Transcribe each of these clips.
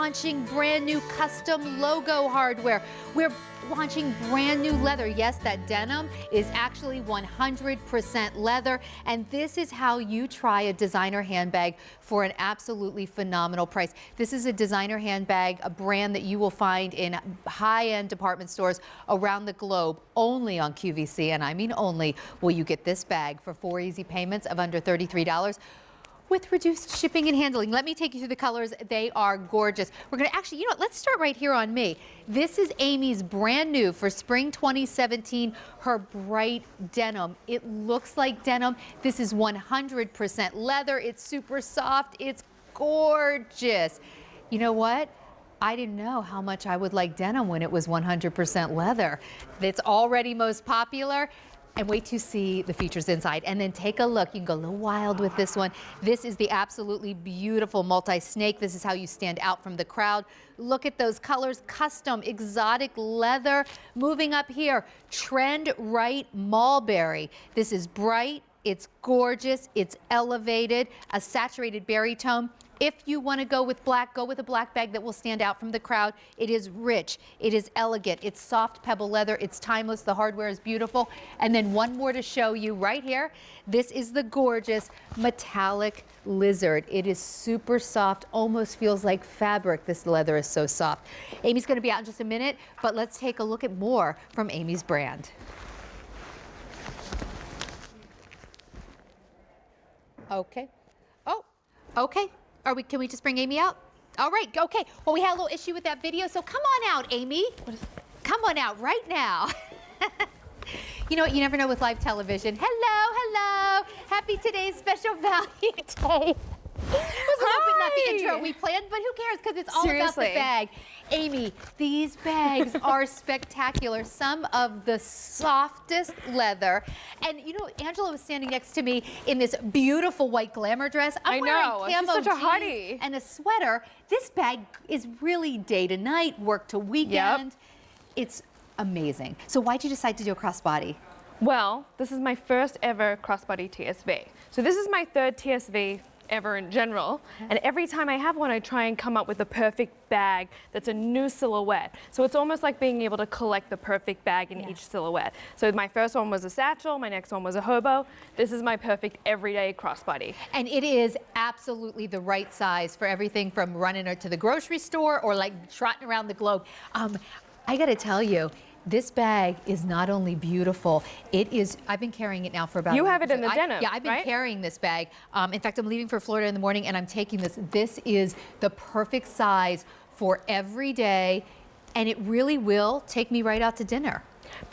launching brand new custom logo hardware. We're launching brand new leather. Yes, that denim is actually 100% leather, and this is how you try a designer handbag for an absolutely phenomenal price. This is a designer handbag, a brand that you will find in high-end department stores around the globe. Only on QVC, and I mean only, will you get this bag for 4 easy payments of under $33. With reduced shipping and handling. Let me take you through the colors. They are gorgeous. We're going to actually, you know, let's start right here on me. This is Aimee's brand new for spring 2017, her bright denim. It looks like denim. This is 100% leather. It's super soft. It's gorgeous. You know what? I didn't know how much I would like denim when it was 100% leather. It's already most popular. And wait to see the features inside. And then take a look. You can go a little wild with this one. This is the absolutely beautiful multi-snake. This is how you stand out from the crowd. Look at those colors. Custom, exotic leather. Moving up here, trend right mulberry. This is bright. It's gorgeous. It's elevated. A saturated berry tone. If you want to go with black, go with a black bag that will stand out from the crowd. It is rich, it is elegant, it's soft pebble leather, it's timeless, the hardware is beautiful. And then one more to show you right here. This is the gorgeous metallic lizard. It is super soft, almost feels like fabric. This leather is so soft. Aimee's going to be out in just a minute, but let's take a look at more from Aimee's brand. Okay. Oh, okay. Can we just bring Aimee out? All right, okay. Well, we had a little issue with that video, so come on out, Aimee. Come on out right now. You know what, you never know with live television. Hello, hello. Happy today's special value day. It was not the intro we planned, but who cares, because it's all about the bag. Aimee, these bags are spectacular. Some of the softest leather. And you know, Angela was standing next to me in this beautiful white glamour dress. I'm wearing camo jeans and a sweater. This bag is really day to night, work to weekend. Yep. It's amazing. So why'd you decide to do a crossbody? Well, this is my first ever crossbody TSV. So this is my third TSV ever in general, and every time I have one I try and come up with the perfect bag that's a new silhouette. So it's almost like being able to collect the perfect bag in each silhouette. So my first one was a satchel, my next one was a hobo. This is my perfect everyday crossbody. And it is absolutely the right size for everything from running to the grocery store or like trotting around the globe. I gotta tell you, this bag is not only beautiful, it is, I've been carrying it now for about You have it in the denim, yeah, I've been carrying this bag. In fact, I'm leaving for Florida in the morning and I'm taking this. This is the perfect size for every day, and it really will take me right out to dinner.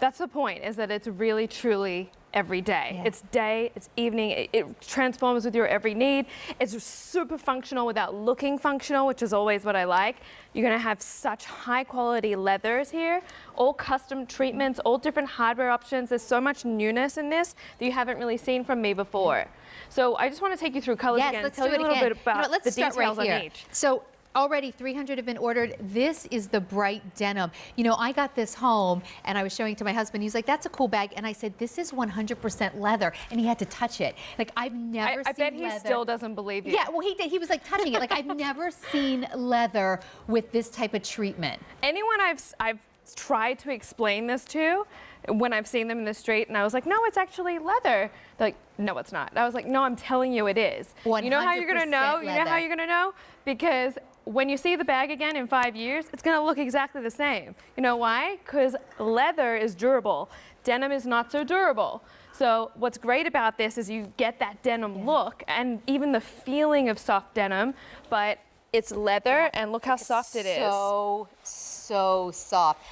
That's the point, is that it's really, truly every day. Yeah. It's day, it's evening, it transforms with your every need. It's super functional without looking functional, which is always what I like. You're gonna have such high quality leathers here, all custom treatments, all different hardware options. There's so much newness in this that you haven't really seen from me before. So I just want to take you through colors again, let's tell you a little bit about the details on each. So already 300 have been ordered. This is the bright denim. You know, I got this home and I was showing it to my husband. He's like, that's a cool bag. And I said, this is 100% leather. And he had to touch it. Like, I've never seen leather. I bet he still doesn't believe you. Yeah, well, he did. He was like touching it. Like, I've never seen leather with this type of treatment. Anyone I've tried to explain this to, when I've seen them in the street, and I was like, no, it's actually leather. They're like, no, it's not. I was like, no, I'm telling you it is. You know how you're gonna know? You know how you're gonna know? Because when you see the bag again in 5 years, it's gonna look exactly the same. You know why? Because leather is durable. Denim is not so durable. So what's great about this is you get that denim look and even the feeling of soft denim, but it's leather, and look how soft it is. So soft.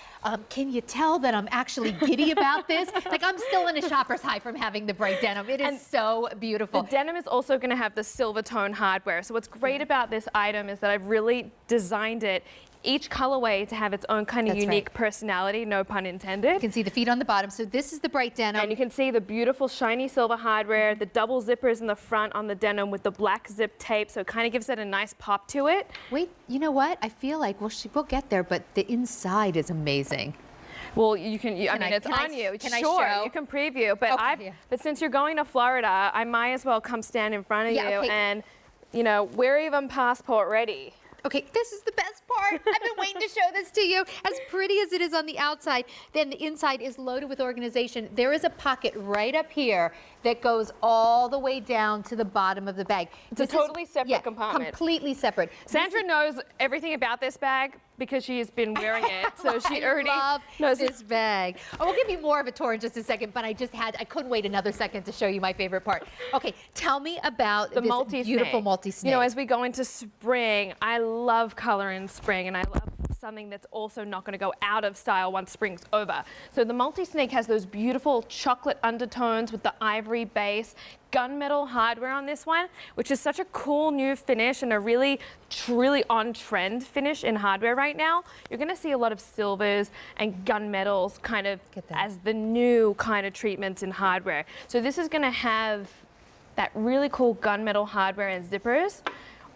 Can you tell that I'm actually giddy about this? Like, I'm still in a shopper's high from having the bright denim. It is so beautiful. The denim is also going to have the silver tone hardware. So what's great about this item is that I've really designed it, each colorway, to have its own kind of unique personality, no pun intended. You can see the feet on the bottom. So this is the bright denim. And you can see the beautiful shiny silver hardware, the double zippers in the front on the denim with the black zip tape, so it kind of gives it a nice pop to it. Wait, you know what? I feel like we'll get there, but the inside is amazing. Well, you can. I mean, it's on you. Can I show? You can preview, but but since you're going to Florida, I might as well come stand in front of you and, you know, we're even passport ready. Okay, this is the best part. I've been waiting to show this to you. As pretty as it is on the outside, then the inside is loaded with organization. There is a pocket right up here that goes all the way down to the bottom of the bag. It's a totally separate compartment. Completely separate. Sandra knows everything about this bag because she has been wearing it, so she already knows this bag. Oh, we'll give you more of a tour in just a second, but I couldn't wait another second to show you my favorite part. Okay, tell me about the this beautiful multi-snake. You know, as we go into spring, I love color in spring, and I love something that's also not going to go out of style once spring's over. So the multi-snake has those beautiful chocolate undertones with the ivory base, gunmetal hardware on this one, which is such a cool new finish and a really, truly on-trend finish in hardware right now. You're going to see a lot of silvers and gunmetals kind of as the new kind of treatments in hardware. So this is going to have that really cool gunmetal hardware and zippers.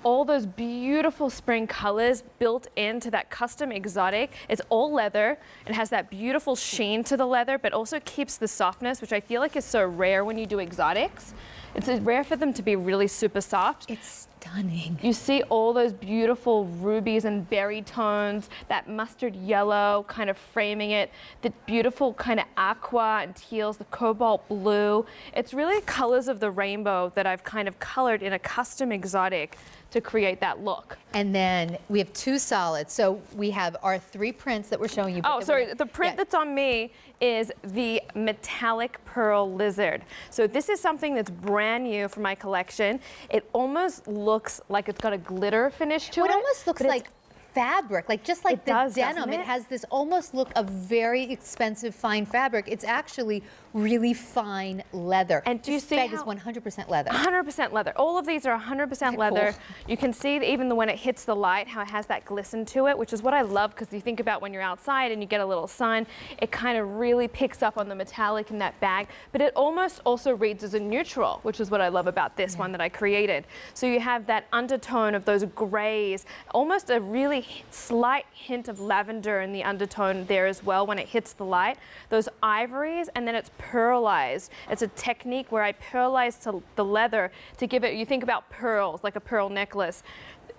All those beautiful spring colors built into that custom exotic. It's all leather. It has that beautiful sheen to the leather, but also keeps the softness, which I feel like is so rare when you do exotics. It's rare for them to be really super soft. It's stunning. You see all those beautiful rubies and berry tones, that mustard yellow kind of framing it, the beautiful kind of aqua and teals, the cobalt blue. It's really colors of the rainbow that I've kind of colored in a custom exotic to create that look. And then we have two solids. So we have our three prints that we're showing you. Oh, sorry, the print that's on me is the metallic pearl lizard. So this is something that's brand new for my collection. It almost looks like it's got a glitter finish to it. It almost looks like fabric, like just like the denim. It has this almost look of very expensive fine fabric. It's actually really fine leather. And do you see how how is 100% leather? 100% leather. All of these are 100% leather. Cool. You can see that even when it hits the light, how it has that glisten to it, which is what I love, because you think about when you're outside and you get a little sun, it kind of really picks up on the metallic in that bag, but it almost also reads as a neutral, which is what I love about this one that I created. So you have that undertone of those grays, almost a really slight hint of lavender in the undertone there as well when it hits the light. Those ivories, and then it's pearlized. It's a technique where I pearlize the leather to give it, you think about pearls, like a pearl necklace.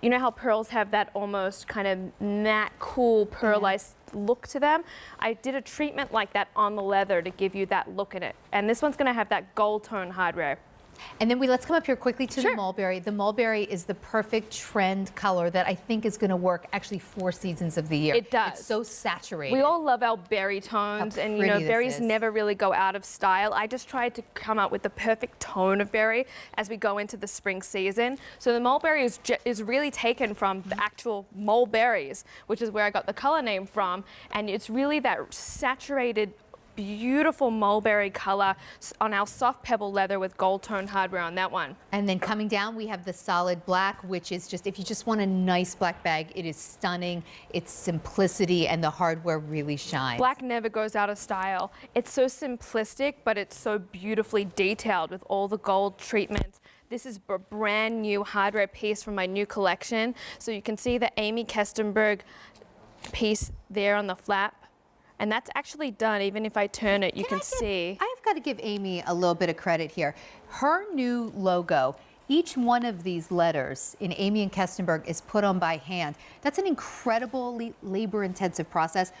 You know how pearls have that almost kind of matte, cool, pearlized look to them? I did a treatment like that on the leather to give you that look in it. And this one's gonna have that gold tone hardware. And then let's come up here quickly to the mulberry. The mulberry is the perfect trend color that I think is going to work actually 4 seasons of the year. It does. It's so saturated. We all love our berry tones, and you know, berries never really go out of style. I just tried to come up with the perfect tone of berry as we go into the spring season. So the mulberry is really taken from the actual mulberries, which is where I got the color name from, and it's really that saturated, beautiful mulberry color on our soft pebble leather with gold tone hardware on that one. And then coming down, we have the solid black, which is just, if you just want a nice black bag, it is stunning. It's simplicity, and the hardware really shines. Black never goes out of style. It's so simplistic, but it's so beautifully detailed with all the gold treatments. This is a brand new hardware piece from my new collection. So you can see the Aimee Kestenberg piece there on the flap. And that's actually done, even if I turn it, you can see. I've got to give Aimee a little bit of credit here. Her new logo, each one of these letters in Aimee and Kestenberg is put on by hand. That's an incredibly labor-intensive process.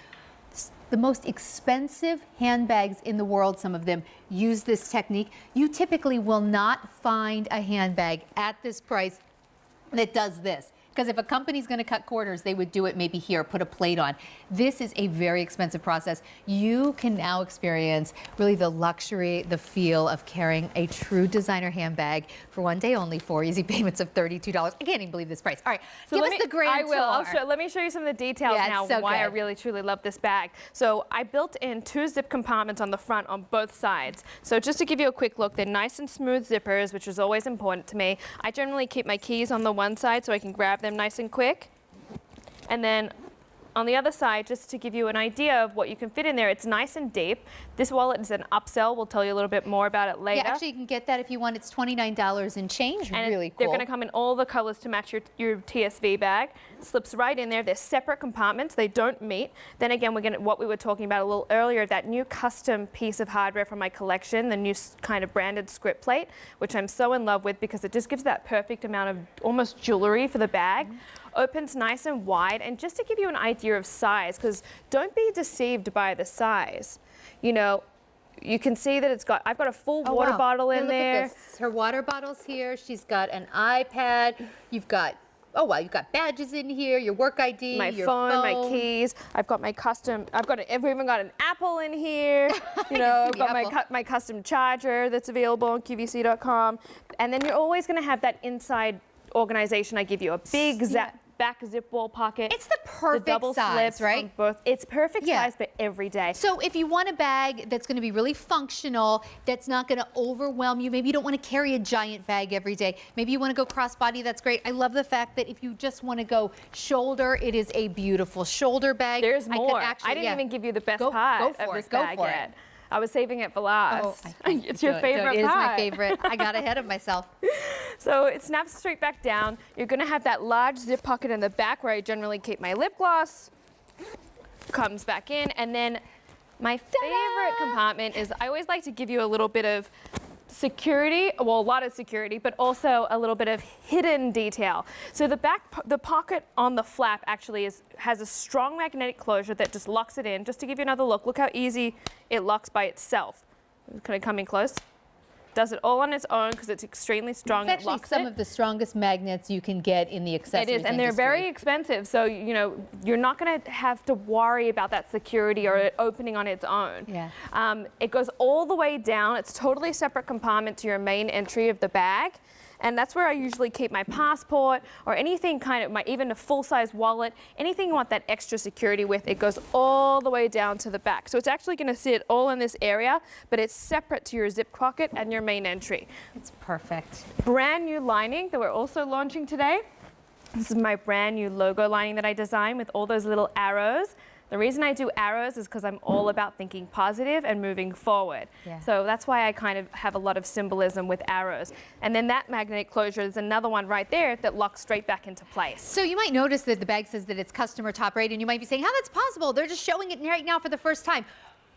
The most expensive handbags in the world, some of them, use this technique. You typically will not find a handbag at this price that does this. Because if a company's going to cut corners, they would do it maybe here, put a plate on. This is a very expensive process. You can now experience really the luxury, the feel of carrying a true designer handbag for one day only, 4 easy payments of $32. I can't even believe this price. All right, so give us the grand tour. I will. Let me show you some of the details now why I really truly love this bag. So I built in 2 zip compartments on the front on both sides. So just to give you a quick look, they're nice and smooth zippers, which is always important to me. I generally keep my keys on the one side so I can grab them nice and quick. And then on the other side, just to give you an idea of what you can fit in there, it's nice and deep. This wallet is an upsell. We'll tell you a little bit more about it later. Yeah, actually, you can get that if you want. It's $29 and change. And really cool. They're going to come in all the colors to match your TSV bag. Slips right in there. They're separate compartments. They don't meet. Then again, what we were talking about a little earlier, that new custom piece of hardware from my collection, the new kind of branded script plate, which I'm so in love with because it just gives that perfect amount of almost jewelry for the bag. opens nice and wide. And just to give you an idea of size, because don't be deceived by the size. You know, you can see that I've got a full water bottle in there. Look at this. Her water bottle's here. She's got an iPad. You've got, you've got badges in here, your work ID, my your phone, my keys. I've got my custom, I've even got an Apple in here. You know, I've got my custom charger that's available on QVC.com. And then you're always gonna have that inside organization. I give you a big back zip wall pocket. It's the perfect double size, right? It's perfect size for every day. So if you want a bag that's going to be really functional, that's not going to overwhelm you, maybe you don't want to carry a giant bag every day. Maybe you want to go crossbody, that's great. I love the fact that if you just want to go shoulder, it is a beautiful shoulder bag. There's more. I didn't even give you the best part of this bag yet. I was saving it for last. It's your favorite part. It is my favorite. I got ahead of myself. So it snaps straight back down. You're gonna have that large zip pocket in the back where I generally keep my lip gloss. Comes back in, and then my favorite compartment is I always like to give you a little bit of security, well, a lot of security, but also a little bit of hidden detail. So the pocket on the flap actually has a strong magnetic closure that just locks it in. Just to give you another look, look how easy it locks by itself. Can I come in close? Does it all on its own because it's extremely strong. It's actually some of the strongest magnets you can get in the accessories industry. It is, and they're very expensive. So, you know, you're not going to have to worry about that security or it opening on its own. Yeah. It goes all the way down. It's totally separate compartment to your main entry of the bag. And that's where I usually keep my passport or anything even a full-size wallet, anything you want that extra security with. It goes all the way down to the back. So it's actually going to sit all in this area, but it's separate to your zip pocket and your main entry. It's perfect. Brand new lining that we're also launching today. This is my brand new logo lining that I designed with all those little arrows. The reason I do arrows is because I'm all about thinking positive and moving forward. Yeah. So that's why I kind of have a lot of symbolism with arrows. And then that magnetic closure is another one right there that locks straight back into place. So you might notice that the bag says that it's customer top rate, and you might be saying, how that's possible? They're just showing it right now for the first time.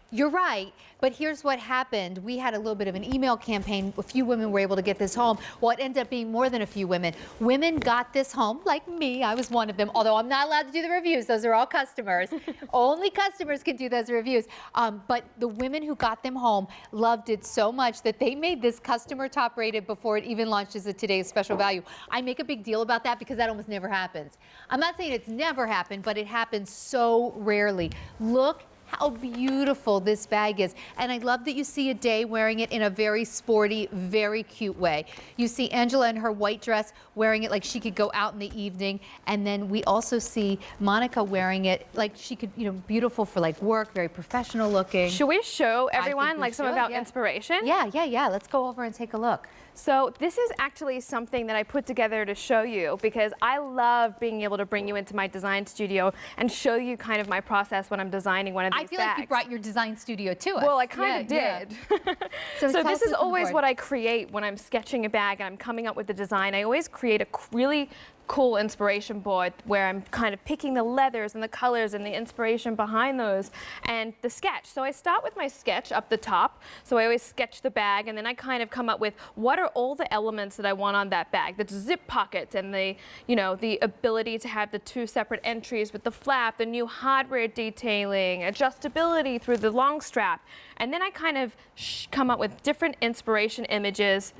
You're right, but here's what happened. We had a little bit of an email campaign. A few women were able to get this home. Well, it ended up being more than a few women. Women got this home, like me. I was one of them, although I'm not allowed to do the reviews. Those are all customers. Only customers can do those reviews. But the women who got them home loved it so much that they made this customer top rated before it even launched as a today's special value. I make a big deal about that because that almost never happens. I'm not saying it's never happened, but it happens so rarely. Look how beautiful this bag is. And I love that you see Aday wearing it in a very sporty, very cute way. You see Angela in her white dress wearing it like she could go out in the evening. And then we also see Monica wearing it like she could, beautiful for like work, very professional looking. Should we show everyone like some of our inspiration? Yeah. Let's go over and take a look. So this is actually something that I put together to show you because I love being able to bring you into my design studio and show you kind of my process when I'm designing one of these bags. I feel like you brought your design studio to us. Well, I kind of did. Yeah. So this is always what I create when I'm sketching a bag and I'm coming up with the design. I always create a really cool inspiration board where I'm kind of picking the leathers and the colors and the inspiration behind those and the sketch. So I start with my sketch up the top. So I always sketch the bag and then I kind of come up with what are all the elements that I want on that bag. The zip pockets and the ability to have the two separate entries with the flap, the new hardware detailing, adjustability through the long strap. And then I kind of come up with different inspiration images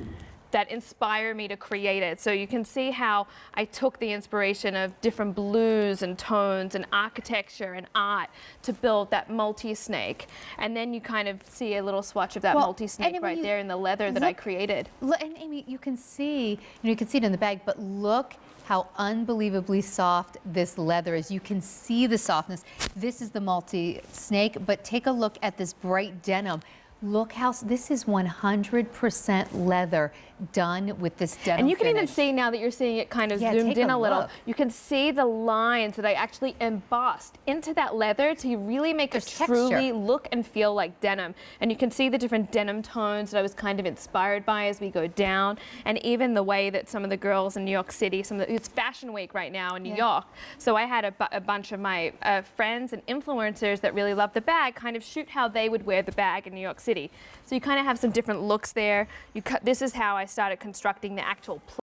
that inspire me to create it. So you can see how I took the inspiration of different blues and tones and architecture and art to build that multi-snake. And then you kind of see a little swatch of that multi-snake right there in the leather that I created. And Aimee, you can see it in the bag, but look how unbelievably soft this leather is. You can see the softness. This is the multi-snake, but take a look at this bright denim. Look how this is 100% leather done with this denim And you can finish. even see now that you're seeing it kind of zoomed in a little. You can see the lines that I actually embossed into that leather to really make it truly look and feel like denim. And you can see the different denim tones that I was kind of inspired by as we go down. And even the way that some of the girls in New York City, it's Fashion Week right now in New York. So I had a bunch of my friends and influencers that really love the bag kind of shoot how they would wear the bag in New York City. So you kind of have some different looks there. This is how I started constructing the actual